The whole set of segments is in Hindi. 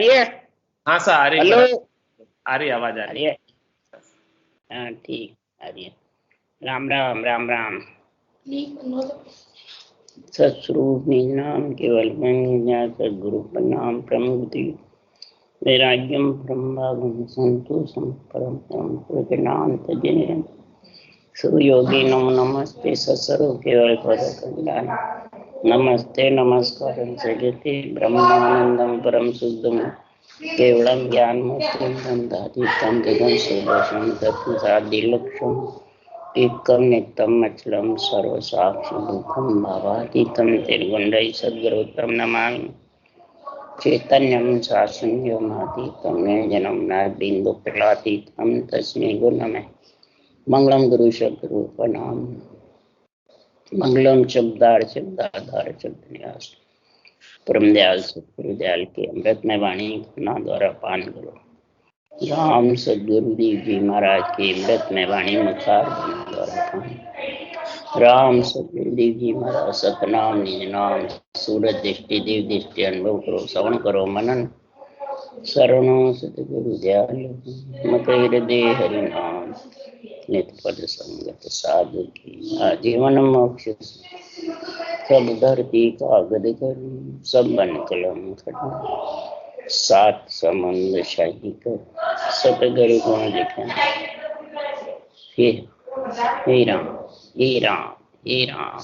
रही है? हाँ सर आ रही। हेलो, आ रही आवाज आ आ रही रही है? हाँ ठीक आ रही है। राम राम राम राम। सत्स्वरूप निज नाम केवल सद्गुरु प्रणाम प्रमुक्ति वैराग्यम ब्रह्मगुण संतोषम परम परम प्रज्ञानंत जनिरं सुयोगी नमो नमस्ते सत्स्वरूप केवल पदकंडान नमस्ते नमस्कार जगति ब्रह्मानंदम परम शुद्धम केवलम ज्ञानमूर्तिं दन्दातीतं जगं सुदर्शनं तत्सादिलक्ष्यम् एकं नित्यम् अचलं सर्वसाक्षि दुःखं भावातीतं निर्गुणैः सद्गुरुं नमामि चैतन्यं शासनयोमातीतं निर्जनं नाबिन्दुफलातीतं तस्मै गुरुनमः। मंगलम गुरु सद्गुरु प्रणाम। मंगलम शब्दार शब्दाधार शब्द न्यास परम दयाल सतगुरु दयाल के अमृतमय वाणी अपना द्वारा पान करो। राम सदगुरु देव जी महाराज की अमृतमय वाणी मुखार द्वारा पान। राम सदगुरु देव जी महाराज सतनाम निज नाम सूरत दृष्टि देव दृष्टि अनुभव करो श्रवण करो मनन शरणों सतगुरु दयाल मत हृदय हरि नाम नित पद संगत साधु की आजीवन मोक्ष सब धरती कागद करूं सब बन कलम खड़ा सात समंद शाही कर सतगुरु गुण लिखा हे राम हे राम हे राम।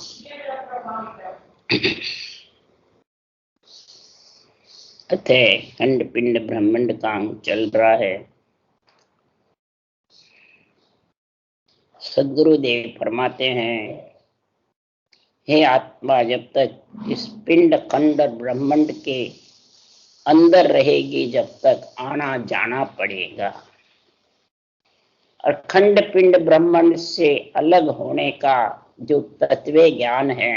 अतः खंड पिंड ब्रह्मांड काम चल रहा है। सद्गुरुदेव फरमाते हैं, हे आत्मा जब तक इस पिंड खंड ब्रह्मांड के अंदर रहेगी जब तक आना जाना पड़ेगा। और खंड पिंड ब्रह्मांड से अलग होने का जो तत्व ज्ञान है,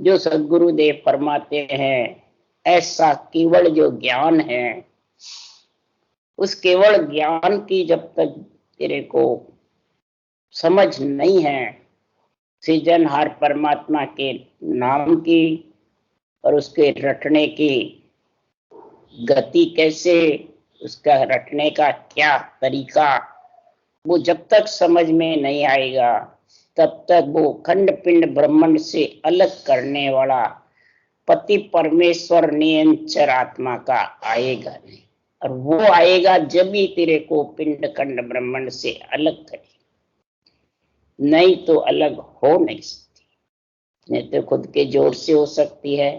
जो सद्गुरुदेव फरमाते हैं, ऐसा केवल जो ज्ञान है, उस केवल ज्ञान की जब तक तेरे को समझ नहीं है, सृजनहार परमात्मा के नाम की और उसके रटने की गति कैसे, उसका रटने का क्या तरीका, वो जब तक समझ में नहीं आएगा तब तक वो खंड पिंड ब्रह्मांड से अलग करने वाला पति परमेश्वर नियंचर आत्मा का आएगा नहीं। और वो आएगा जब ही तेरे को पिंड खंड ब्रह्मांड से अलग करे, नहीं तो अलग हो नहीं सकती। न तो खुद के जोर से हो सकती है,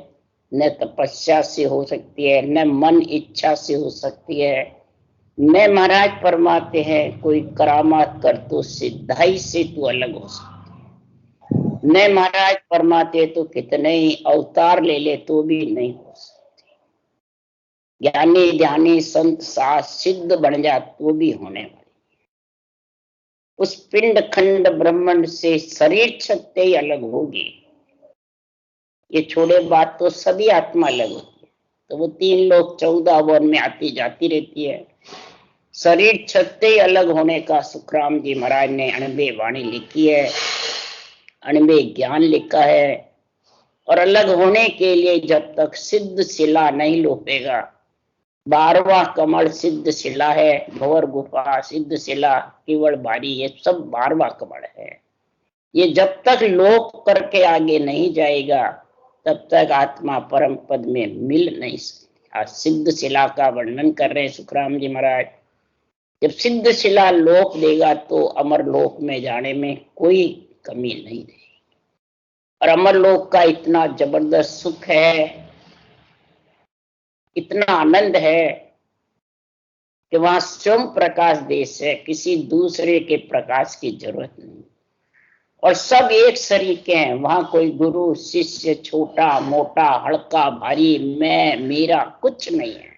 न तपस्या से हो सकती है, न मन इच्छा से हो सकती है, न महाराज फरमाते हैं कोई करामात कर तो सिद्धाई से तू अलग हो सकती है, न महाराज फरमाते तो कितने ही अवतार ले ले तो भी नहीं हो सकती। ज्ञानी ध्यानी संत साथ सिद्ध बन जा तो भी होने वाली उस पिंड खंड ब्रह्मांड से शरीर छत्ते ही अलग होगी। ये छोड़े बात तो सभी आत्मा अलग होती है, तो वो 3 लोग 14 वन में आती जाती रहती है। शरीर छत्ते ही अलग होने का सुखराम जी महाराज ने 98 वाणी लिखी है, 98 ज्ञान लिखा है। और अलग होने के लिए जब तक सिद्ध शिला नहीं लोपेगा, 12वां कमल सिद्ध शिला है, भंवर गुफा सिद्ध शिला केवल बारी, ये सब 12वां कमल है। ये जब तक लोप करके आगे नहीं जाएगा तब तक आत्मा परम पद में मिल नहीं सकती। आज सिद्ध शिला का वर्णन कर रहे हैं सुखराम जी महाराज। जब सिद्ध शिला लोक देगा तो अमर लोक में जाने में कोई कमी नहीं रहेगी। और अमर लोक का इतना जबरदस्त सुख है, इतना आनंद है कि वहां स्वयं प्रकाश देश है, किसी दूसरे के प्रकाश की जरूरत नहीं। और सब एक शरीर के हैं, वहां कोई गुरु शिष्य छोटा मोटा हल्का भारी मैं मेरा कुछ नहीं है।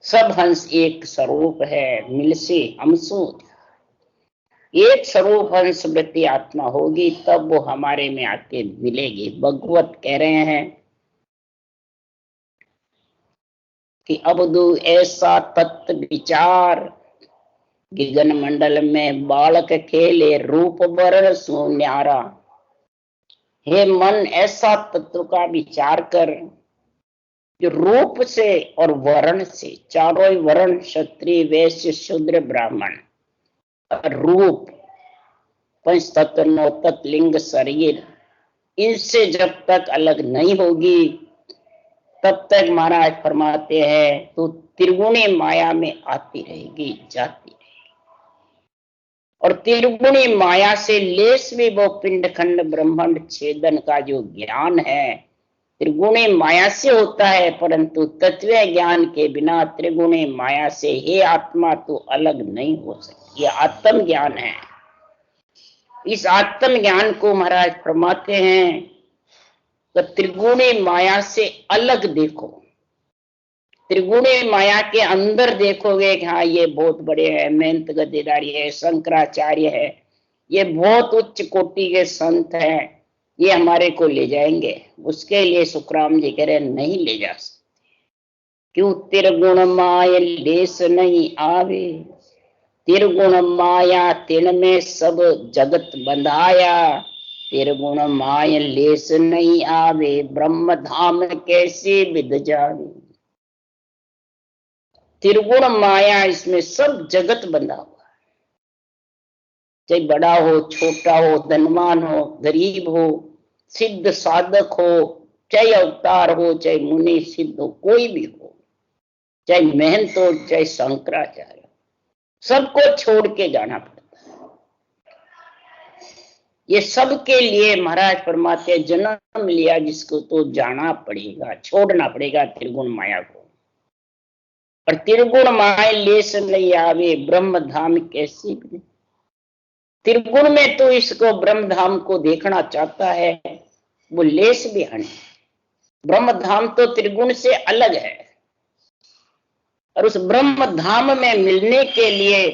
सब हंस एक स्वरूप है, मिल से हमसो एक स्वरूप हंस वृत्ति आत्मा होगी तब वो हमारे में आके मिलेगी। भगवत कह रहे हैं कि अबदु ऐसा तत्व विचार, गगन मंडल में बालक खेले रूप बर सुन्यारा। हे मन ऐसा तत्व का विचार कर जो रूप से और वर्ण से, चारों ही वर्ण, क्षत्रिय वैश्य शूद्र ब्राह्मण, रूप पंच तत्व नौ तत्व लिंग शरीर, इनसे जब तक अलग नहीं होगी तब तक महाराज फरमाते हैं तो त्रिगुणी माया में आती रहेगी, जाती रहेगी। और त्रिगुणी माया से लेस भी वो पिंड खंड ब्रह्मांड छेदन का जो ज्ञान है त्रिगुणी माया से होता है, परंतु तत्व ज्ञान के बिना त्रिगुणी माया से हे आत्मा तो अलग नहीं हो सकती। ये आत्म ज्ञान है। इस आत्म ज्ञान को महाराज फरमाते हैं तो त्रिगुणी माया से अलग देखो। त्रिगुणी माया के अंदर देखोगे कि हाँ ये बहुत बड़े हैं, महंत गद्देदारी है, शंकराचार्य है, ये बहुत उच्च कोटि के संत हैं, ये हमारे को ले जाएंगे। उसके लिए सुखराम जी कह रहे नहीं ले जा सकते। क्यों? त्रिगुण माया लेस नहीं आवे, त्रिगुण माया तिन में सब जगत बंधाया, त्रिगुण माया लेस नहीं आवे, ब्रह्म धाम कैसे विद जावे। त्रिगुण माया, इसमें सब जगत बंधा हुआ है, चाहे बड़ा हो छोटा हो, धनवान हो गरीब हो, सिद्ध साधक हो, चाहे अवतार हो, चाहे मुनि सिद्ध हो, कोई भी हो, चाहे महंत हो, चाहे शंकराचार्य, सबको छोड़ के जाना पड़ता है। ये सबके लिए महाराज फरमाते जन्म लिया जिसको तो जाना पड़ेगा, छोड़ना पड़ेगा त्रिगुण माया को। और त्रिगुण माया लेस नहीं आवे, ब्रह्म धाम कैसी। त्रिगुण में तो इसको ब्रह्म धाम को देखना चाहता है, वो लेस भी हन। ब्रह्म धाम तो त्रिगुण से अलग है, और उस ब्रह्म धाम में मिलने के लिए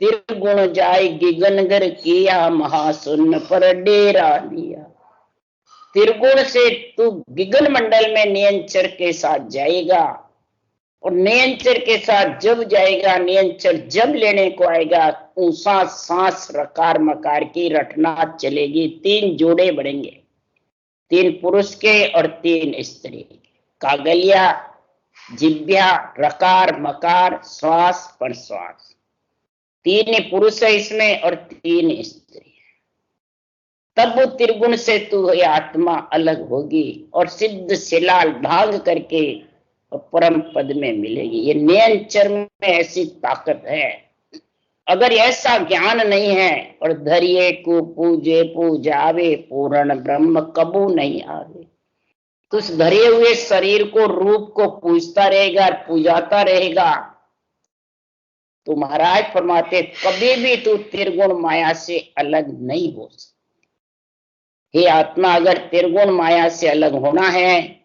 त्रिगुण जाए गिगनगर किया, महाशून्य पर डेरा लिया। त्रिगुण से तू गिगन मंडल में नियंचर के साथ जाएगा, और नियंचर के साथ जब जाएगा, नियंचर जब लेने को आएगा, ऊंसा सांस रकार मकार की रटना चलेगी। 3 जोड़े बढ़ेंगे, 3 पुरुष के और 3 स्त्री, कागलिया जिब्या रकार मकार श्वास प्रश्वास, 3 पुरुष है इसमें और 3 स्त्री। तब वो त्रिगुण से तू ये आत्मा अलग होगी और सिद्ध शिला ढांग करके परम पद में मिलेगी। ये नियंचर में ऐसी ताकत है। अगर ऐसा ज्ञान नहीं है और धरिए को पूजे पूजावे, पूर्ण ब्रह्म कबू नहीं आवे, तो उस धरे हुए शरीर को रूप को पूजता रहेगा, पूजाता रहेगा, तो महाराज फरमाते कभी भी तू त्रिगुण माया से अलग नहीं हो सकता। हे आत्मा, अगर त्रिगुण माया से अलग होना है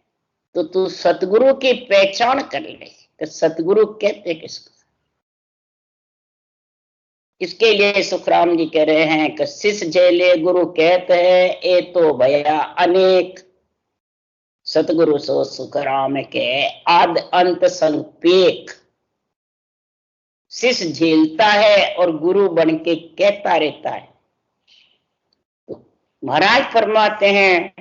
तो तू सतगुरु की पहचान कर ले। तो सतगुरु कहते किसको? इसके लिए सुखराम जी कह रहे हैं कि शिष जेले गुरु कहते हैं ए तो भया अनेक, सतगुरु सो सुखराम के आद अंत संपेक। शिष्य झेलता है और गुरु बन के कहता रहता है। तो महाराज फरमाते हैं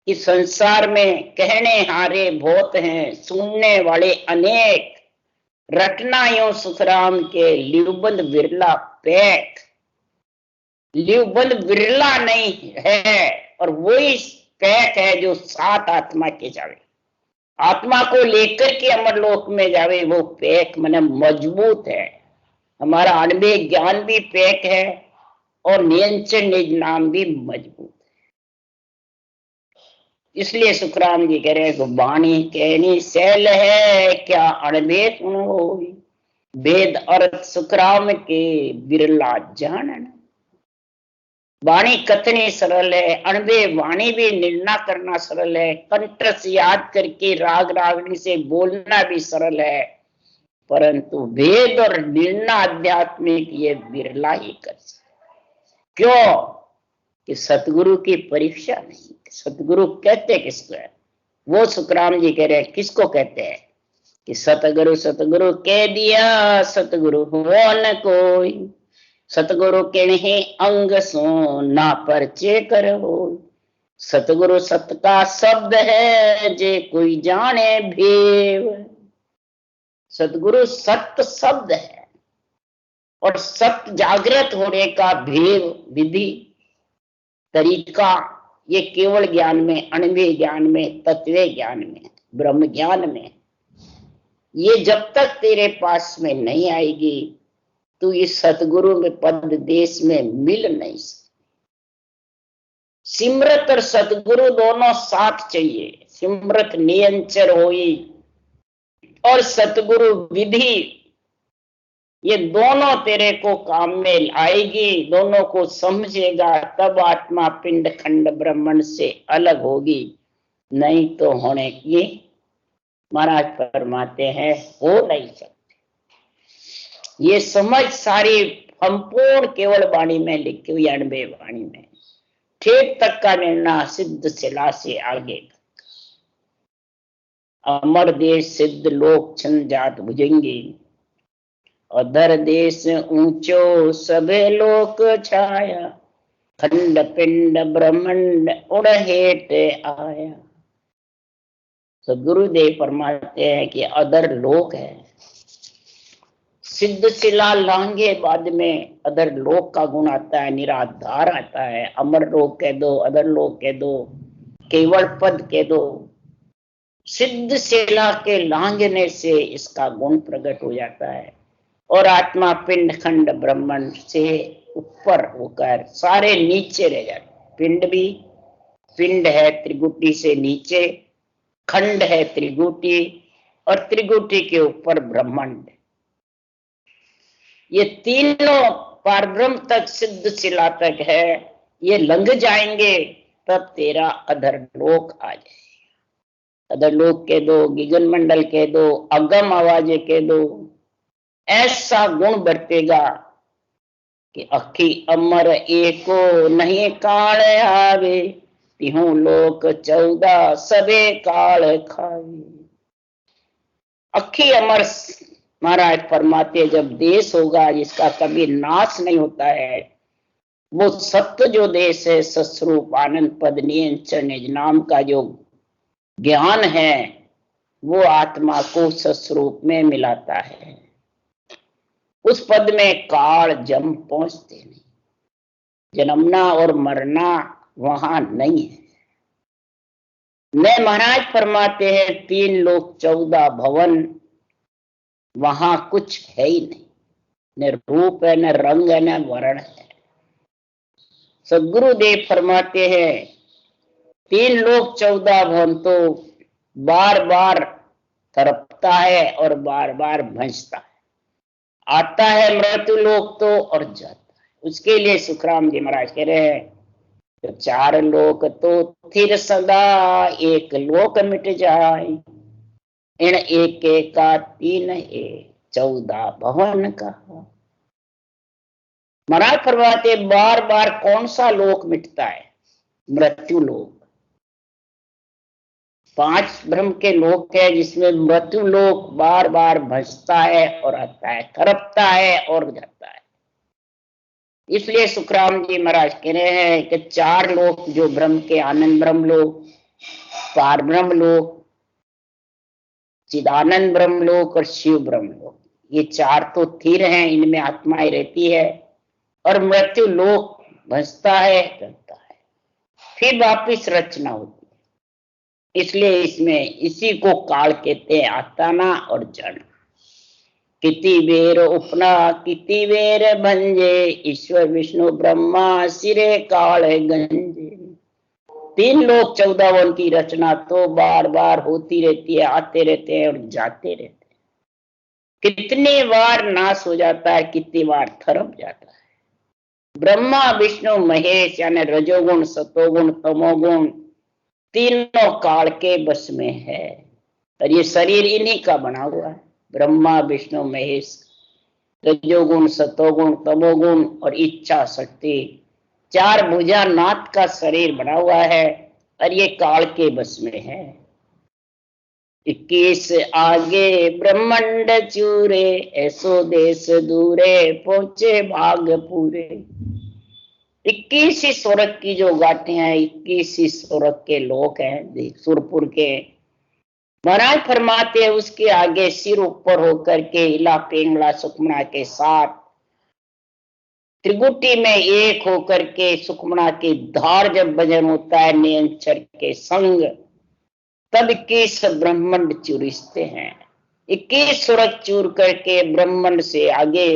कि संसार में कहने हारे बहुत हैं, सुनने वाले अनेक, रटना यो सुखराम के लिवबंद बिरला पैक। लिवबंद बिरला नहीं है, और वही पैक है जो 7 आत्मा के जावे, आत्मा को लेकर के अमरलोक में जावे। वो पैक माने मजबूत है। हमारा अणबे ज्ञान भी पैक है और नियंचन निज नाम भी मजबूत। इसलिए सुखराम जी कह रहे हैं वाणी कहनी सैल है, क्या अणबे सुनो, वेद अर्थ सुखराम के बिरला जानन। वाणी कथनी सरल है, अणबे वाणी भी निर्णय करना सरल है, कंठ से याद करके राग रागनी से बोलना भी सरल है, परंतु वेद और निर्णय आध्यात्मिक ये बिरला ही कर सकते। क्यों? कि सतगुरु की परीक्षा नहीं। सतगुरु कहते किसको है? वो सुखराम जी कह रहे हैं किसको कहते हैं कि सतगुरु सतगुरु कह दिया, सतगुरु हो न कोई, सतगुरु के नहीं अंग सो ना परचे कर हो। सतगुरु सत का शब्द है, जे कोई जाने भेव। सतगुरु सत्य शब्द है और सत्य जागृत होने का भेव, विधि, तरीका, ये केवल ज्ञान में, अणुवीय ज्ञान में, तत्व ज्ञान में, ब्रह्म ज्ञान में। ये जब तक तेरे पास में नहीं आएगी, तू इस सतगुरु में पद देश में मिल नहीं सकती। सिमरत और सतगुरु दोनों साथ चाहिए। सिमरत नियंचर होई और सतगुरु विधि, ये दोनों तेरे को काम में आएगी, दोनों को समझेगा, तब आत्मा पिंड खंड ब्रह्मंड से अलग होगी। नहीं तो होने की महाराज फरमाते हैं, हो नहीं सकते। ये समझ सारी संपूर्ण केवल वाणी में लिखी हुई, अणुवीय वाणी में, ठेठ तक का निर्णय सिद्ध शिला से आगे तक। अमर देश सिद्ध लोक छन जात भुजंगी, अधर देश ऊंचो सभे लोक छाया, खंड पिंड ब्रह्मंड उड़ हेठ आया। तो गुरुदेव फरमाते हैं कि अधर लोक है, सिद्ध शिला लांगे, बाद में अधर लोक का गुण आता है, निराधार आता है। अमर लोक कह दो, अधर लोक कह दो, केवल पद कह दो, सिद्ध शिला के लांघने से इसका गुण प्रकट हो जाता है और आत्मा पिंड खंड ब्रह्मांड से ऊपर होकर सारे नीचे रह जाते। पिंड भी, पिंड है त्रिगुटी से नीचे, खंड है त्रिगुटी, और त्रिगुटी के ऊपर ब्रह्मांड। ये तीनों पारब्रह्म तक, सिद्ध शिला तक है, ये लंघ जाएंगे तब तेरा अधर लोक आ जाएगा। अधर लोक कह दो, गगन मंडल कह दो, अगम आवाजें कह दो, ऐसा गुण बरतेगा कि अखी अमर एको नहीं काल आवे, तिहु लोक 14 सबे काल खावे। अखी अमर महाराज फरमाते, जब देश होगा जिसका कभी नाश नहीं होता है, वो सत्य जो देश है, सस्वरूप आनंद पद नियंचर निज नाम का जो ज्ञान है, वो आत्मा को सस्वरूप में मिलाता है। उस पद में काल जम पहुंचते नहीं, जन्मना और मरना वहां नहीं है। मैं महाराज फरमाते हैं, 3 लोक 14 भवन, वहां कुछ है ही नहीं, न रूप है, न रंग है, न वर्ण है। सदगुरुदेव फरमाते हैं, 3 लोक 14 भवन तो बार बार तड़पता है और बार बार भंजता है। आता है मृत्यु लोक तो और जाता है। उसके लिए सुखराम जी महाराज कह रहे हैं, तो 4 लोक तो थिर सदा, एक लोक मिट जाए, इन एक का 3 14 भवन कहा। महाराज फरमाते, बार बार कौन सा लोक मिटता है? मृत्यु लोक। 5 ब्रह्म के लोक है जिसमें मृत्यु लोक बार बार भजता है और आता है, करपता है और जाता है। इसलिए सुखराम जी महाराज कह रहे हैं कि 4 लोक जो ब्रह्म के, आनंद ब्रह्म लोक, पार ब्रह्म लोक, चिदानंद ब्रह्म लोक और शिव ब्रह्म लोक, ये 4 तो स्थिर हैं, इनमें आत्माएं रहती है, और मृत्यु लोक भजता है, करता है, फिर वापिस रचना होती है। इसलिए इसमें इसी को काल कहते हैं, आताना और जड़। किति बेर उपना किति बेर भंजे, ईश्वर विष्णु ब्रह्मा सिरे काल गंजे। 3 लोक 14 वन की रचना तो बार बार होती रहती है, आते रहते हैं और जाते रहते हैं। कितनी बार नाश हो जाता है, कितनी बार थरप जाता है। ब्रह्मा विष्णु महेश यानी रजोगुण सतोगुण तमोगुण तीनों काल के बस में है, और ये शरीर इन्हीं का बना हुआ है। ब्रह्मा विष्णु महेश, रजोगुण सतोगुण तमोगुण और इच्छा शक्ति, 4 भुजा नाथ का शरीर बना हुआ है, और ये काल के बस में है। 21 आगे ब्रह्मंड चूरे, ऐसो देश दूरे पहुंचे भाग पूरे। 21 स्वर्ग की जो गांठें हैं, 21 स्वर्ग के लोग हैं सुरपुर के। महाराज फरमाते हैं उसके आगे सिर ऊपर होकर के इला पिंगला सुखमना के साथ त्रिगुटी में एक होकर के सुखमना की धार जब भजन होता है नियंचर के संग, तब 21 ब्रह्मांड चूरिस्ते हैं। 21 स्वर्ग चूर करके ब्रह्मांड से आगे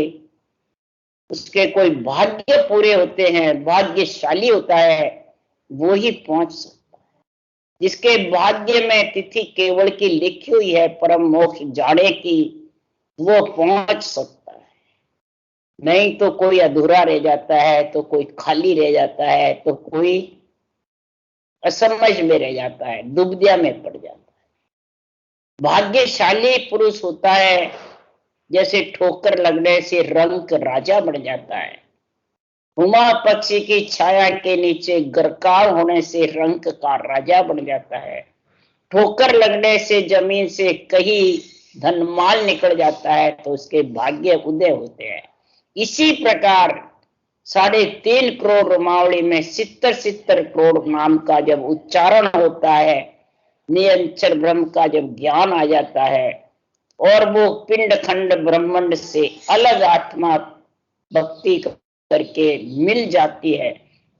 उसके कोई भाग्य पूरे होते हैं, भाग्यशाली होता है, वो ही पहुंच सकता है। जिसके भाग्य में तिथि केवल की लिखी हुई है परम मोक्ष जाने की, वो पहुंच सकता है। नहीं तो कोई अधूरा रह जाता है, तो कोई खाली रह जाता है, तो कोई असमझ में रह जाता है, दुबदिया में पड़ जाता है। भाग्यशाली पुरुष होता है जैसे ठोकर लगने से रंक राजा बन जाता है। हुमा पक्षी की छाया के नीचे गरकाव होने से रंक का राजा बन जाता है। ठोकर लगने से जमीन से कहीं धनमाल निकल जाता है तो उसके भाग्य उदय होते हैं। इसी प्रकार 3.5 करोड़ रोमावली में 70 करोड़ नाम का जब उच्चारण होता है, निरंतर ब्रह्म का जब ज्ञान आ जाता है और वो पिंड खंड ब्रह्मांड से अलग आत्मा भक्ति करके मिल जाती है,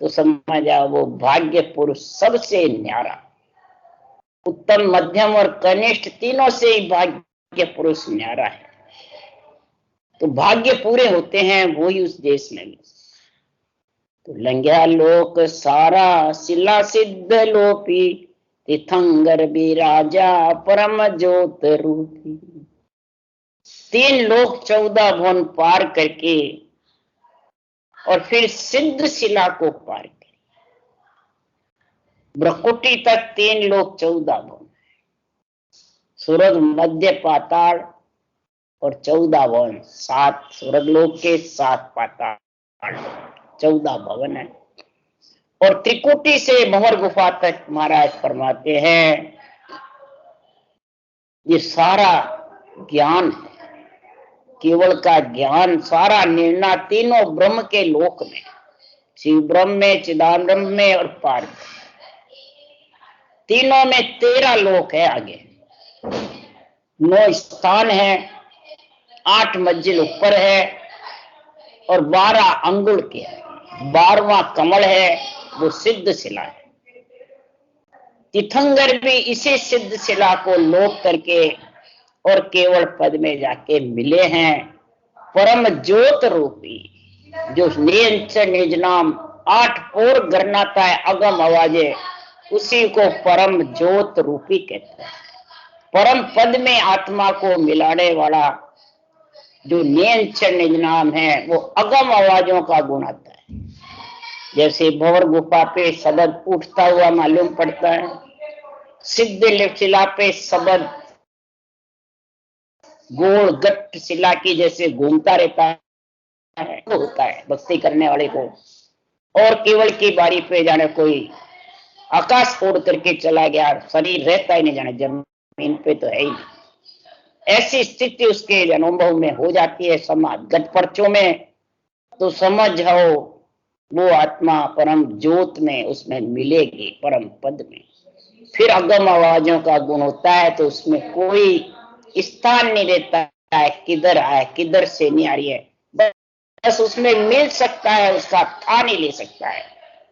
तो समझ जाओ वो भाग्य पुरुष सबसे न्यारा, उत्तम मध्यम और कनिष्ठ तीनों से ही भाग्य पुरुष न्यारा है। तो भाग्य पूरे होते हैं वो ही उस देश में। तो लंघ्या लोक सारा शिला सिद्ध लोपी, तीर्थंकर विराजा परम ज्योत रूपी। 3 लोक 14 भुवन पार करके और फिर सिद्ध शिला को पार कर, ब्रकुटी तक 3 लोक 14 भुवन, स्वर्ग मध्य पाताल और 14 भवन, 7 स्वर्ग लोक के 7 पाताल 14 भवन है। और त्रिकुटी से भंवर गुफा तक महाराज फरमाते हैं ये सारा ज्ञान है, केवल का ज्ञान, सारा निर्णय तीनों ब्रह्म के लोक में, शिव ब्रह्म में, चिदान ब्रह्म में और पार में, तीनों में 13 लोक है। आगे 9 स्थान है, 8 मंजिल ऊपर है और 12 अंगुल के है, 12वां कमल है, वो सिद्ध शिला है। तीर्थंकर भी इसी सिद्ध शिला को लोप करके और केवल पद में जाके मिले हैं। परम ज्योत रूपी जो निज नाम 8 पोर गरनाता है अगम आवाजे, उसी को परम ज्योत रूपी कहते हैं। परम पद में आत्मा को मिलाने वाला जो निज नाम है, वो अगम आवाजों का गुण आता है। जैसे भंवर गुफा पे शब्द उठता हुआ मालूम पड़ता है, सिद्ध शिला पे शब्द गोल गट्ट शिला की जैसे घूमता रहता है, तो होता है भक्ति करने वाले को। और केवल की बारी पे जाने कोई आकाश फोड़ करके चला गया, शरीर रहता ही नहीं, जाने जमीन पे तो है ही नहीं। ऐसी स्थिति उसके अनुभव में हो जाती है समाज गट पर्चों में, तो समझ जाओ वो आत्मा परम ज्योत में उसमें मिलेगी, परम पद में। फिर अगम आवाजों का गुण होता है, तो उसमें कोई स्थान नहीं रहता है, किधर आए किधर से नहीं आ रही है, बस उसमें मिल सकता है, उसका था नहीं ले सकता है।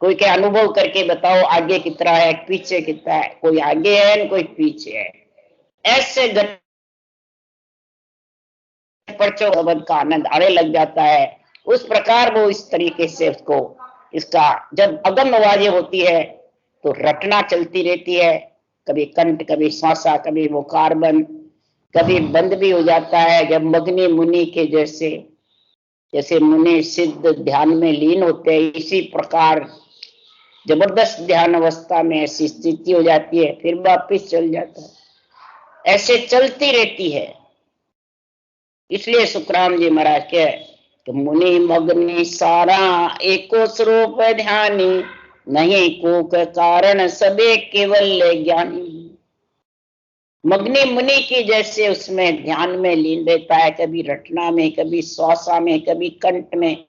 कोई क्या अनुभव करके बताओ आगे कितना है पीछे कितना है, कोई आगे है कोई पीछे है। ऐसे पर्चों का आनंद आने लग जाता है। उस प्रकार वो इस तरीके से उसको, इसका जब अगम आवाजें होती है तो रटना चलती रहती है, कभी कंठ, कभी श्वासा, कभी वो कार्बन, कभी बंद भी हो जाता है। जब मग्नि मुनि के जैसे मुनि सिद्ध ध्यान में लीन होते हैं, इसी प्रकार जबरदस्त ध्यान अवस्था में ऐसी स्थिति हो जाती है, फिर वापिस चल जाता है, ऐसे चलती रहती है। इसलिए सुखराम जी महाराज के तो मुनि मग्नि सारा एको स्वरूप ध्यानी, नहीं को कारण सबे केवल ज्ञानी। मग्नि मुनि की जैसे उसमें ध्यान में लीन रहता है, कभी रटना में, कभी श्वासा में, कभी कंठ में,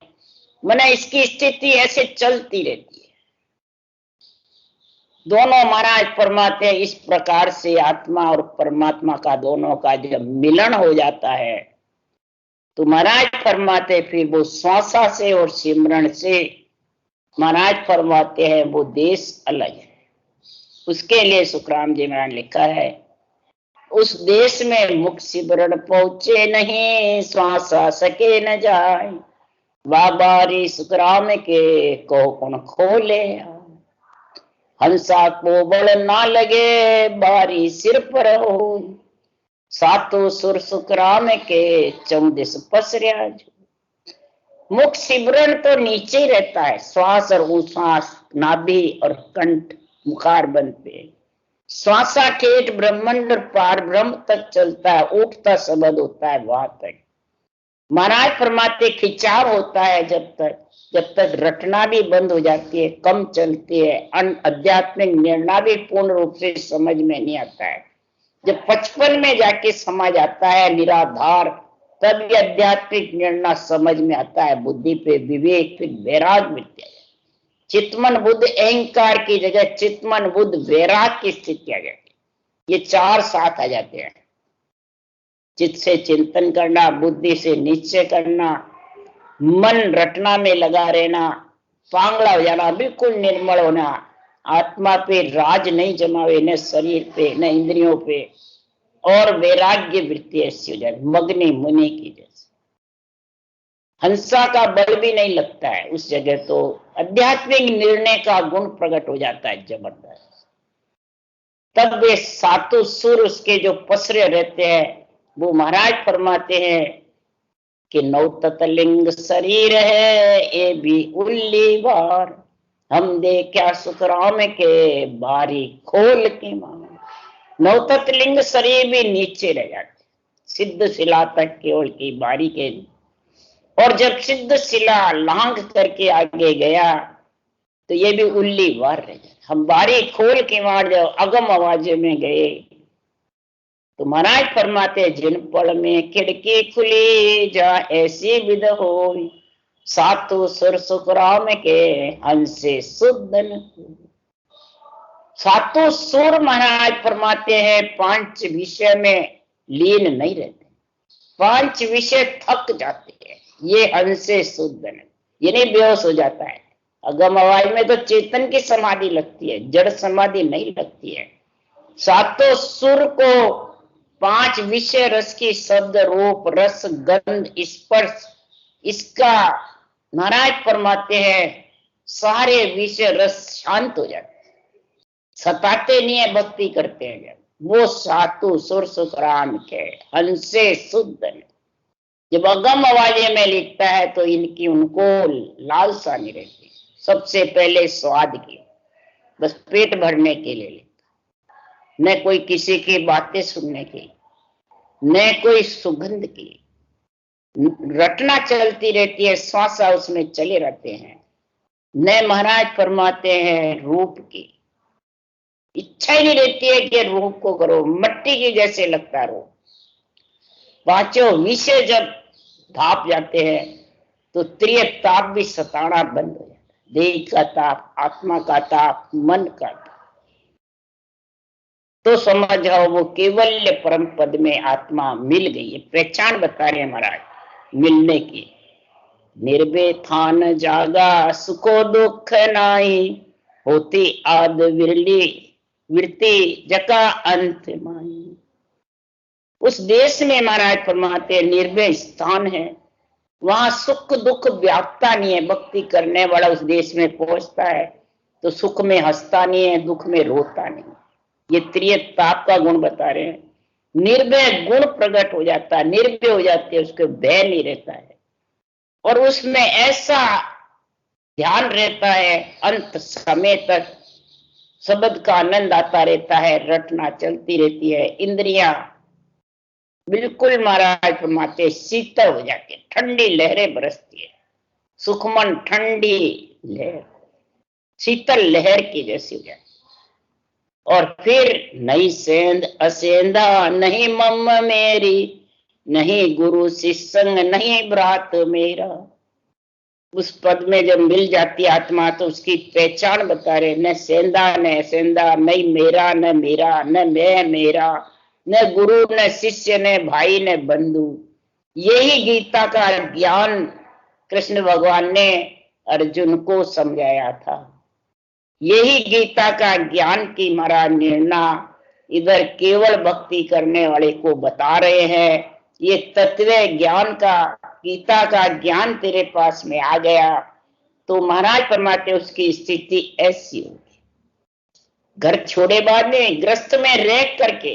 मैंने इसकी स्थिति ऐसे चलती रहती है। दोनों महाराज परमात्मा इस प्रकार से आत्मा और परमात्मा का दोनों का जब मिलन हो जाता है तो महाराज फरमाते फिर वो श्वासा से और सिमरण से महाराज फरमाते हैं वो देश अलग है। उसके लिए सुखराम जी महाराज लिखा है, उस देश में मुख सिमरण पहुंचे नहीं, श्वासा सके न जाए, बाबारी सुखराम के को कौन खोले, हंसा को बल ना लगे बारी सिर पर हो, सातों सुर सुखराम के 14 पसरिया। मुख सिमरण तो नीचे ही रहता है, श्वास और उश्वास नाभि और कंठ मुखार बंद पे, श्वासा ठेठ ब्रह्मांड और पार ब्रह्म तक चलता है, उठता शब्द होता है वहां तक। महाराज फरमाते खिंचाव होता है जब तक रटना भी बंद हो जाती है, कम चलती है, आध्यात्मिक निर्णय भी पूर्ण रूप से समझ में नहीं आता है। जब 55 में जाके समझ आता है निराधार, तब ये आध्यात्मिक निर्णय समझ में आता है। बुद्धि पे विवेक फिर वैराग मिलते हैं। चित्तमन बुद्ध अहंकार की जगह चित्तमन बुद्ध वैराग की स्थिति आ जाती है। ये 4 साथ आ जाते हैं। चित्त से चिंतन करना, बुद्धि से निश्चय करना, मन रटना में लगा रहना, पांगड़ा हो जाना, बिल्कुल निर्मल होना, आत्मा पे राज नहीं जमावे, न शरीर पे न इंद्रियों पे, और वैराग्य वृत्ति ऐसी हो जाए मग्नि मुनि की जैसे। हंसा का बल भी नहीं लगता है उस जगह, तो आध्यात्मिक निर्णय का गुण प्रकट हो जाता है जबरदस्त। तब वे सातों सुर उसके जो पसरे रहते हैं, वो महाराज फरमाते हैं कि 9 तत्लिंग शरीर है ये भी उल्ली बार, हम दे क्या सुखराम के बारी खोल के मांग। 9 तत्लिंग शरीर भी नीचे रह जाते, सिद्ध शिला तक केवल की बारी के। और जब सिद्ध शिला लांघ करके आगे गया तो ये भी उल्ली बार रह जाए। हम बारी खोल के मार जाओ अगम आवाज में गए तो महाराज फरमाते जिन पल में खिड़की खुली जा ऐसी विध हो, सातों सुर सुखराम के हंसे शुद्ध। सातों सुर महाराज फरमाते हैं 5 विषय में लीन नहीं रहते, 5 विषय थक जाते हैं, ये हंसे शुद्ध, ये नहीं बेहोश हो जाता है। अगम आवाज में तो चेतन की समाधि लगती है, जड़ समाधि नहीं लगती है। सातों सुर को 5 विषय रस की शब्द रूप रस गंध स्पर्श, इसका महाराज फरमाते हैं सारे विषय रस शांत हो जाते, सताते नहीं है, भक्ति करते हैं। वो सातु सुर सुखराम के हंसे शुद्ध। जब अगम आवाजे में लिखता है तो इनकी उनको लालसा नहीं रहती, सबसे पहले स्वाद की, बस पेट भरने के लिए लिखता, न कोई किसी की बातें सुनने की, न कोई सुगंध की। रटना चलती रहती है, श्वासा उसमें चले रहते हैं। न महाराज फरमाते हैं रूप की, इच्छा ही नहीं रहती है कि रूप को करो, मट्टी की जैसे लगता है रूप। 5 विषय जब धाप जाते हैं तो त्रिय ताप भी सताना बंद हो जाता है, देह का ताप, आत्मा का ताप, मन का ताप। तो समझ जाओ वो केवल्य परम पद में आत्मा मिल गई है। पहचान बता रहे हैं महाराज मिलने की। निर्भय थान जागा सुखो दुख नाई, होती आद विरली वृत्ति जका अंत माई। उस देश में महाराज फरमाते निर्भय स्थान है, वहां सुख दुख व्यापता नहीं है। भक्ति करने वाला उस देश में पहुंचता है तो सुख में हंसता नहीं है, दुख में रोता नहीं। ये त्रिय ताप का गुण बता रहे हैं। निर्भय गुण प्रकट हो जाता है, निर्भय हो जाती है, उसको भय नहीं रहता है, और उसमें ऐसा ध्यान रहता है अंत समय तक, शब्द का आनंद आता रहता है, रटना चलती रहती है, इंद्रियां बिल्कुल महाराज फरमाते शीतल हो जाती है, ठंडी लहरें बरसती है, सुखमन ठंडी लहर, शीतल लहर की जैसी हो जाती। और फिर नहीं सेंध असेंधा नहीं मम मेरी, नहीं गुरु शिष्य संग नहीं भ्रात मेरा। उस पद में जब मिल जाती आत्मा तो उसकी पहचान बता रहे, न सेंधा न सेंधा, नहीं मेरा न मेरा, न मैं मेरा, न गुरु न शिष्य, न भाई न बंधु। यही गीता का ज्ञान कृष्ण भगवान ने अर्जुन को समझाया था। यही गीता का ज्ञान की महाराज निर्णय इधर केवल भक्ति करने वाले को बता रहे हैं। ये तत्व ज्ञान का, गीता का ज्ञान तेरे पास में आ गया तो महाराज फरमाते उसकी स्थिति ऐसी होगी, घर छोड़े बाद में ग्रस्त में रह करके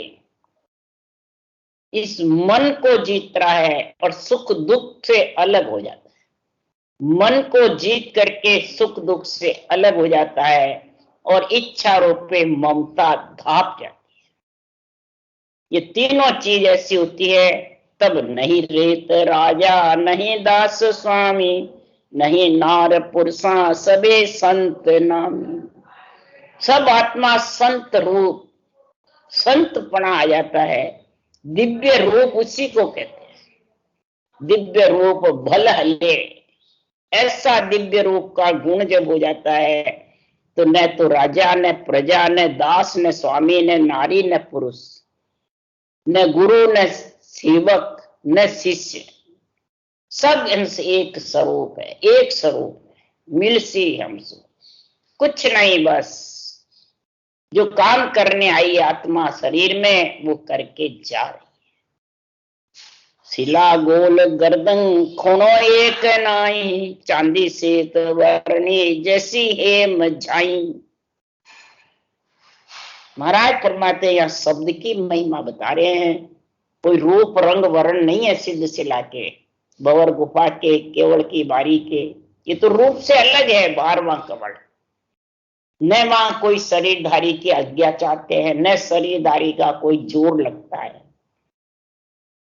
इस मन को जीत रहा है और सुख दुख से अलग हो जाता है। मन को जीत करके सुख दुख से अलग हो जाता है और इच्छा रूप में ममता धाप जाती है। ये तीनों चीज ऐसी होती है तब नहीं रेत राजा, नहीं दास स्वामी, नहीं नार पुरुषा, सबे संत नामी। सब आत्मा संत रूप, संतपना आ जाता है। दिव्य रूप उसी को कहते हैं। दिव्य रूप भल हले, ऐसा दिव्य रूप का गुण जब हो जाता है तो न तो राजा न प्रजा, न दास न स्वामी, न नारी न पुरुष, न गुरु न सेवक, न शिष्य, सब इनसे एक स्वरूप है, एक स्वरूप है, मिलसी हमसे कुछ नहीं। बस जो काम करने आई आत्मा शरीर में वो करके जा रही है। शिला गोल गर्दन खूणो एक नाई, चांदी श्वेत वर्णी जैसी हेम झाई। महाराज फरमाते यहाँ शब्द की महिमा बता रहे हैं। कोई रूप रंग वर्ण नहीं है सिद्ध शिला के, भंवर गुफा के, केवल की बारी के। ये तो रूप से अलग है 12वां कमल। न वहां कोई शरीरधारी की आज्ञा चाहते हैं, न शरीरधारी का कोई जोर लगता है।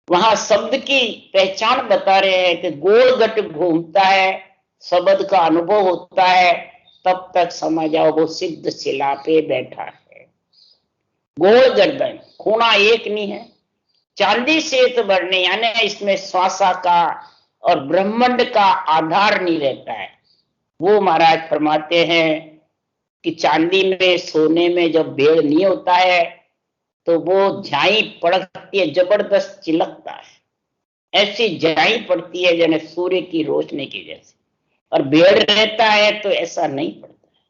वहां शब्द की पहचान बता रहे हैं कि गोल गट घूमता है, शब्द का अनुभव होता है, तब तक समझ जाओ वो सिद्ध शिला पे बैठा है। गोल गर्दन, खूणा एक नहीं है, चांदी श्वेत वर्ण, यानी इसमें श्वासा का और ब्रह्मांड का आधार नहीं रहता है। वो महाराज फरमाते हैं कि चांदी में सोने में जब भेड़ नहीं होता है तो वो झाई पड़ती है, जबरदस्त चिलकता है। ऐसी झाई पड़ती है जैसे सूर्य की रोशनी की जैसे, और भेड़ रहता है तो ऐसा नहीं पड़ता है।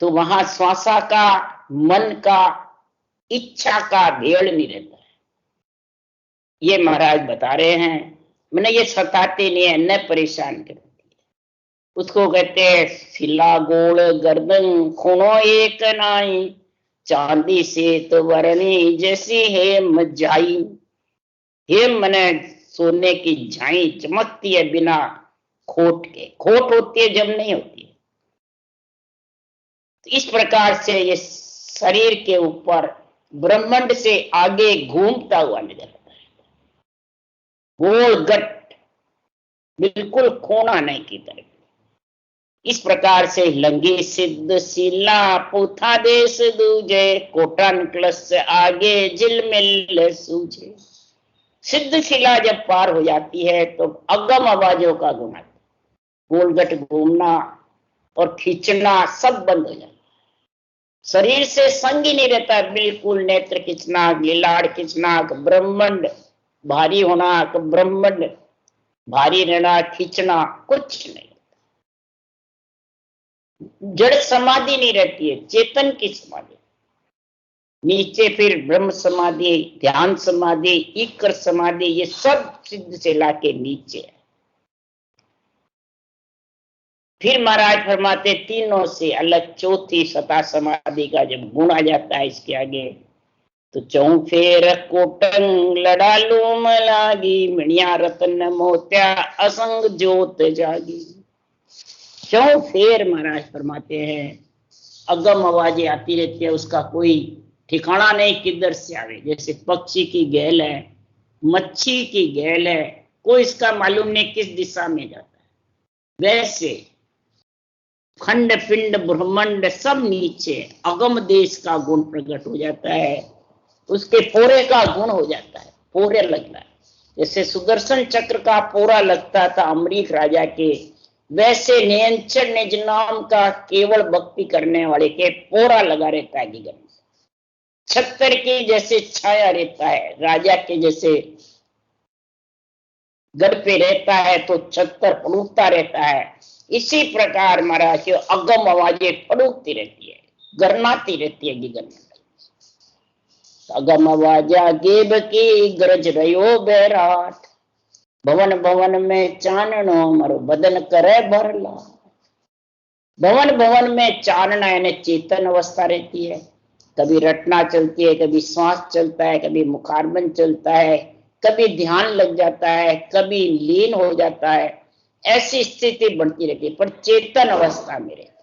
तो वहां श्वासा का, मन का, इच्छा का भेड़ नहीं रहता है। ये महाराज बता रहे हैं। मैंने ये सताते नहीं है, न परेशान करती है। उसको कहते हैं शिला गोल गर्दन खूणो एक नाई, चांदी श्वेत वर्णी जैसी हेम झाई। हेम मने सोने की झाई चमकती है बिना खोट के। खोट होती है जब नहीं होती है। तो इस प्रकार से ये शरीर के ऊपर ब्रह्मांड से आगे घूमता हुआ नजर आता है। गोल गट, बिल्कुल कोना नहीं की तरफ। इस प्रकार से लंगी सिद्ध शिला पुथा देश दूजे, कोटन क्लस आगे झिलमिल सूझे। सिद्ध शिला जब पार हो जाती है तो अगम आवाजों का गुण आता है। गोलगट घूमना और खींचना सब बंद हो जाता है। शरीर से संग ही नहीं रहता, बिल्कुल नेत्र खींचना, लीलाड़ खींचना, ब्रह्मांड भारी होना, ब्रह्मांड भारी रहना, खींचना कुछ नहीं। जड़ समाधि नहीं रहती है, चेतन की समाधि। नीचे फिर ब्रह्म समाधि, ध्यान समाधि, ईकर समाधि, ये सब सिद्ध शिला के नीचे है। फिर महाराज फरमाते तीनों से अलग चौथी सता समाधि का जब गुण आ जाता है इसके आगे, तो चौफेर कोटंग लड़ालूम लागी, मणिया रत्न मोत्या असंग जोत जागी। चौफेर महाराज फरमाते हैं अगम आवाजें आती रहती है, उसका कोई ठिकाना नहीं किधर से आवे। जैसे पक्षी की गैल है, मच्छी की गैल है, कोई इसका मालूम नहीं किस दिशा में जाता है। वैसे खंड पिंड ब्रह्मांड सब नीचे अगम देश का गुण प्रकट हो जाता है। उसके पोरे का गुण हो जाता है, पोरे लगता है। जैसे सुदर्शन चक्र का पोरा लगता था अमरीक राजा के वैसे नियंचन निज नाम का केवल भक्ति करने वाले के पोरा लगा रहता है गगन। छतर की जैसे छाया रहता है, राजा के जैसे गढ़ पे रहता है तो छतर फड़ूकता रहता है, इसी प्रकार महाराज की अगम आवाजें फड़ूकती रहती है, गरनाती रहती है गगन। अगम आवाजा गेब की गरज रहो बैराट, भवन भवन में चाननो मरो बदन करे भरला। भवन भवन में चानना यानी चेतन अवस्था रहती है, कभी रटना चलती है, कभी श्वास चलता है, कभी मुखारबंद चलता है, कभी ध्यान लग जाता है, कभी लीन हो जाता है, ऐसी स्थिति बढ़ती रहती है, पर चेतन अवस्था में रहती है।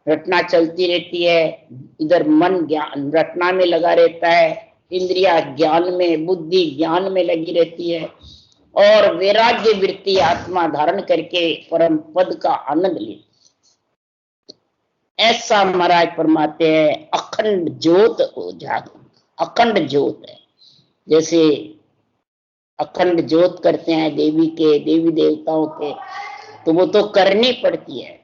रटना चलती रहती है, इधर मन ज्ञान रटना में लगा रहता है, इंद्रिया ज्ञान में, बुद्धि ज्ञान में लगी रहती है, और वैराग्य वृत्ति आत्मा धारण करके परम पद का आनंद लेती। ऐसा महाराज फरमाते हैं अखंड ज्योत जाग, अखंड ज्योत है। जैसे अखंड ज्योत करते हैं देवी के, देवी देवताओं के, तो वो तो करनी पड़ती है,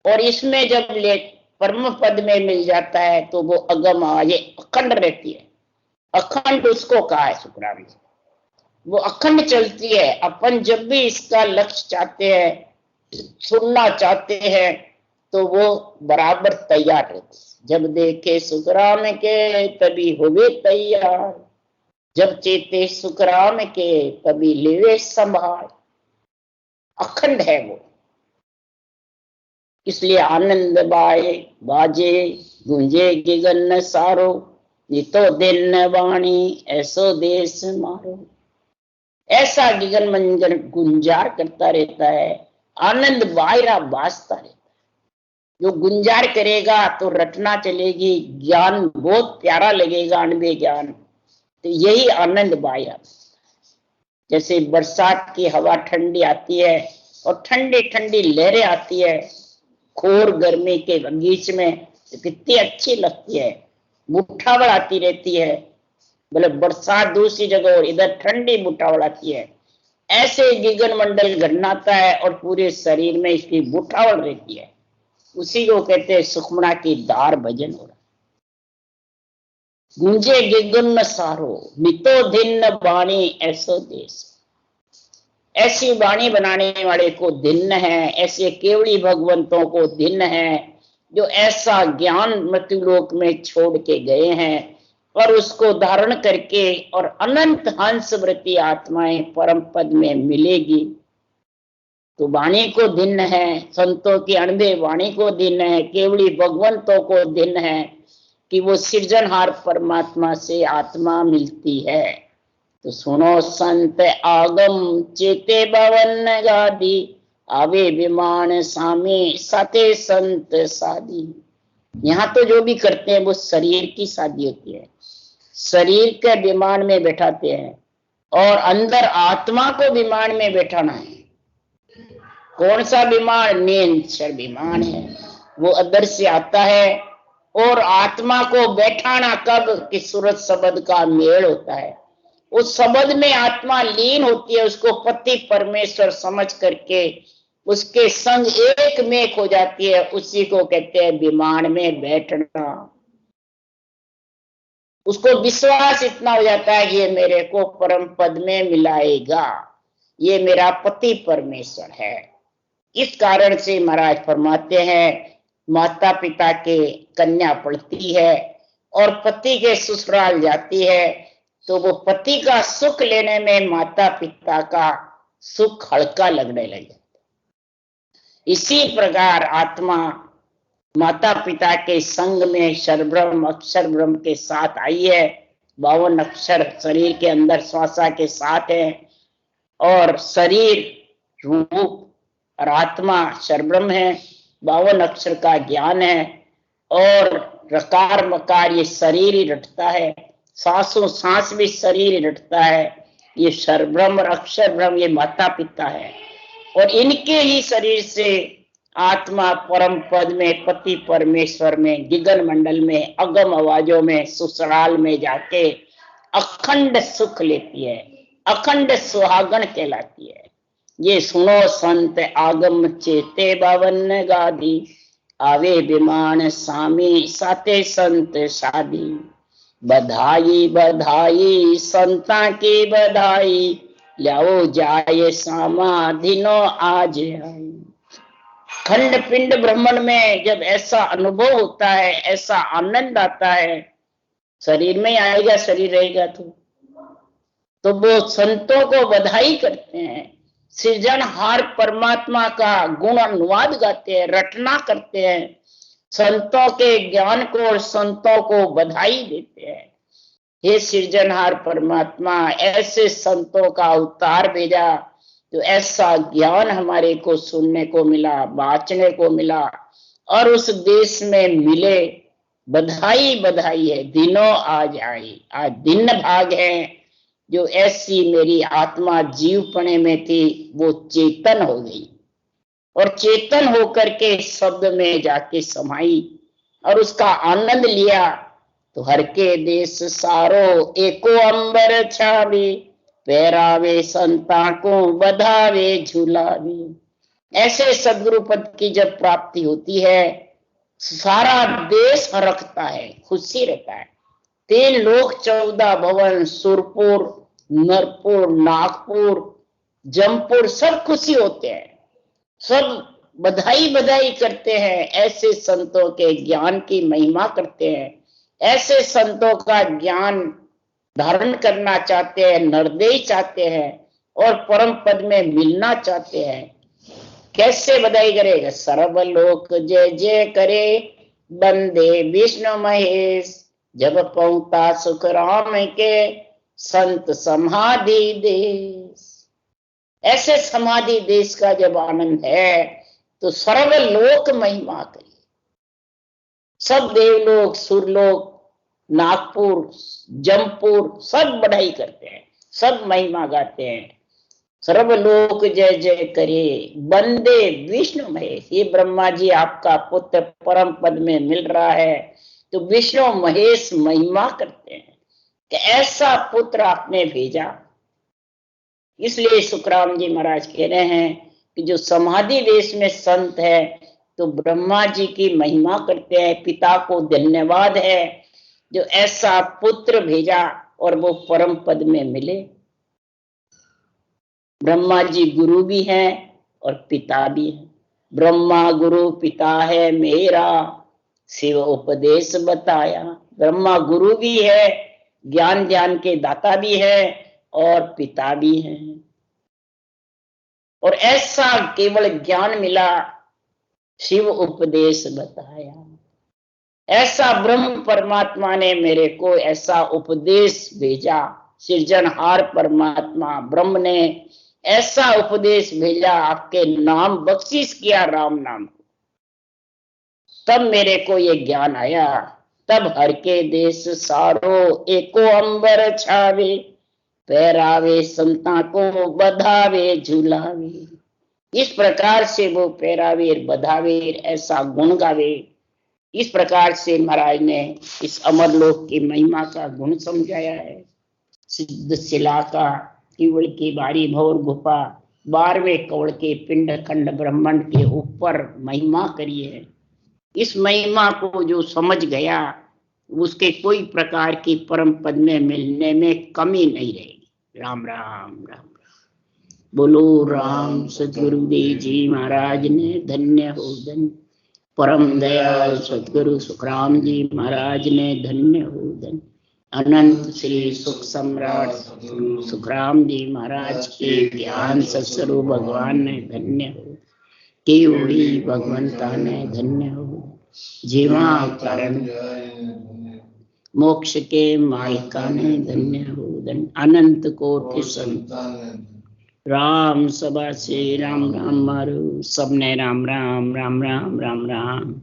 और इसमें जब ले परम पद में मिल जाता है तो वो अगम आवाज अखंड रहती है। अखंड उसको कहा है शुक्राम जी, वो अखंड चलती है। अपन जब भी इसका लक्ष्य चाहते हैं, सुनना चाहते हैं, तो वो बराबर तैयार रहती। जब देखे सुखराम के तभी होवे तैयार, जब चेते सुखराम के तभी लेवे संभाल। अखंड है वो, इसलिए आनंद बाए बाजे गूंजे गगन सारो, नितो दिन वाणी ऐसो देश मारो। ऐसा गगन मंजन गुंजार करता रहता है, आनंद बायरा बाजता रहता है। जो गुंजार करेगा तो रटना चलेगी, ज्ञान बहुत प्यारा लगेगा, अनबे ज्ञान, तो यही आनंद बाया। जैसे बरसात की हवा ठंडी आती है और ठंडी ठंडी लहरें आती है घोर गर्मी के बीच में, तो कितनी अच्छी लगती है, मुठावड़ आती रहती है। मतलब बरसात दूसरी जगह और इधर ठंडी मुठावड़ आती है, ऐसे गगन मंडल गन्नाता है और पूरे शरीर में इसकी मुठावड़ रहती है। उसी को कहते हैं सुखमना की धार भजन हो रहा। गूंजे गगन सारो, नितो दिन वाणी ऐसो देश। ऐसी वाणी बनाने वाले को धिन्न है, ऐसे केवड़ी भगवंतों को धिन्न है, जो ऐसा ज्ञान मृत्युलोक में छोड़ के गए हैं और उसको धारण करके और अनंत हंस वृत्ति आत्माएं परम पद में मिलेगी। तो वाणी को धिन्न है, संतों की अणबे वाणी को धिन्न है, केवड़ी भगवंतों को धिन्न है कि वो सृजनहार परमात्मा से आत्मा मिलती है। तो सुनो संत आगम चेते भवन गादी, आवे विमान सामे साथे संत सादी। यहाँ तो जो भी करते हैं वो शरीर की शादी होती है, शरीर के विमान में बैठाते हैं और अंदर आत्मा को विमान में बैठाना है। कौन सा विमान? नियंचर विमान है, वो अंदर से आता है। और आत्मा को बैठाना कब? कि सूरज शब्द का मेल होता है, उस शब्द में आत्मा लीन होती है, उसको पति परमेश्वर समझ करके उसके संग एक में हो जाती है, उसी को कहते हैं विमान में बैठना। उसको विश्वास इतना हो जाता है कि ये मेरे को परम पद में मिलाएगा, ये मेरा पति परमेश्वर है। इस कारण से महाराज फरमाते हैं माता पिता के कन्या पढ़ती है और पति के ससुराल जाती है, तो वो पति का सुख लेने में माता पिता का सुख हल्का लगने लग जाता है। इसी प्रकार आत्मा माता पिता के संग में शरब्रह्म अक्षर ब्रह्म के साथ आई है। 52 अक्षर शरीर के अंदर श्वासा के साथ है, और शरीर रूप और आत्मा शरब्रह्म है। 52 अक्षर का ज्ञान है, और रकार मकार ये शरीर ही रटता है, सांसों सांस भी शरीर ही रटता है। ये शरब्रह्म और अक्षर ब्रह्म ये माता पिता है, और इनके ही शरीर से आत्मा परम पद में पति परमेश्वर में गगन मंडल में अगम आवाजों में ससुराल में जाके अखंड सुख लेती है, अखंड सुहागन कहलाती है। ये सुनो संत आगम चेते बावन गादी, आवे विमान सामी साते संत शादी। बधाई बधाई संता की बधाई, लाओ जाए सामा दिनो आज आई। खंड पिंड ब्रह्मण में जब ऐसा अनुभव होता है, ऐसा आनंद आता है, शरीर में आएगा, शरीर रहेगा तो वो संतों को बधाई करते हैं, सृजनहार परमात्मा का गुण अनुवाद गाते हैं, रटना करते हैं, संतों के ज्ञान को और संतों को बधाई देते हैं। हे सृजनहार परमात्मा, ऐसे संतों का अवतार भेजा तो ऐसा ज्ञान हमारे को सुनने को मिला, बांचने को मिला और उस देश में मिले। बधाई बधाई है, दिनों आज आई। आज दिन भाग है जो ऐसी मेरी आत्मा जीवपणे में थी वो चेतन हो गई और चेतन होकर के शब्द में जाके समाई और उसका आनंद लिया। तो हर के देश सारो एको अंबर छावे, पहरावे संता को बधावे झूलावे। ऐसे सदगुरु पद की जब प्राप्ति होती है, सारा देश हरखता है, खुशी रहता है। 3 लोक 14 भवन, सुरपुर, नरपुर, नागपुर, जमपुर सब खुशी होते हैं, सब बधाई बधाई करते हैं। ऐसे संतों के ज्ञान की महिमा करते हैं, ऐसे संतों का ज्ञान धारण करना चाहते हैं, निर्दय चाहते हैं और परम पद में मिलना चाहते हैं। कैसे बधाई करेगा? सर्वलोक जय जय करे, बंदे विष्णु महेश, जब पहुंचा सुख राम के संत समाधि देश। ऐसे समाधि देश का जब आनंद है तो सर्वलोक महिमा करिए। सब देवलोक, सुरलोक, नागपुर, जमपुर सब बधाई करते हैं, सब महिमा गाते हैं। सर्वलोक जय जय करे, बंदे विष्णु महेश। ये ब्रह्मा जी आपका पुत्र परम पद में मिल रहा है तो विष्णु महेश महिमा करते हैं कि ऐसा पुत्र आपने भेजा। इसलिए सुखराम जी महाराज कह रहे हैं कि जो समाधि देश में संत है तो ब्रह्मा जी की महिमा करते हैं, पिता को धन्यवाद है जो ऐसा पुत्र भेजा और वो परम पद में मिले। ब्रह्मा जी गुरु भी हैं और पिता भी हैं। ब्रह्मा गुरु पिता है मेरा, शिव उपदेश बताया। ब्रह्मा गुरु भी है, ज्ञान ध्यान के दाता भी है और पिता भी हैं। और ऐसा केवल ज्ञान मिला, शिव उपदेश बताया। ऐसा ब्रह्म परमात्मा ने मेरे को ऐसा उपदेश भेजा, सृजनहार परमात्मा ब्रह्म ने ऐसा उपदेश भेजा, आपके नाम बख्शिश किया, राम नाम को। तब मेरे को ये ज्ञान आया। तब हर के देश सारो एको अंबर छावे, पहरावे संता को बधावे झूलावे। इस प्रकार से वो पहरावे बधावे, ऐसा गुण गावे। इस प्रकार से महाराज ने इस अमरलोक की महिमा का गुण समझाया है। सिद्ध शिला का केवल की बारी भौर गुफा, 12वें कवड़ के पिंड खंड ब्रह्मांड के ऊपर महिमा करी है। इस महिमा को जो समझ गया उसके कोई प्रकार की परम पद में मिलने में कमी नहीं रहेगी। राम राम राम राम। बोलो राम सतगुरुदेव जी महाराज ने धन्य हो धन्य। परम दयाल सतगुरु सुखराम जी महाराज ने धन्य हो धन्य। अनंत श्री सुख सम्राट सुखराम जी महाराज के ज्ञान सत्स्वरूप भगवान ने धन्य हो। केवड़ी भगवंता ने धन्य हो। जीवा कारण मोक्ष के मायका ने धन्य हो धन्य। अनंत कोटि संतान राम सभा से राम राम मारो। सबने राम राम राम राम राम राम।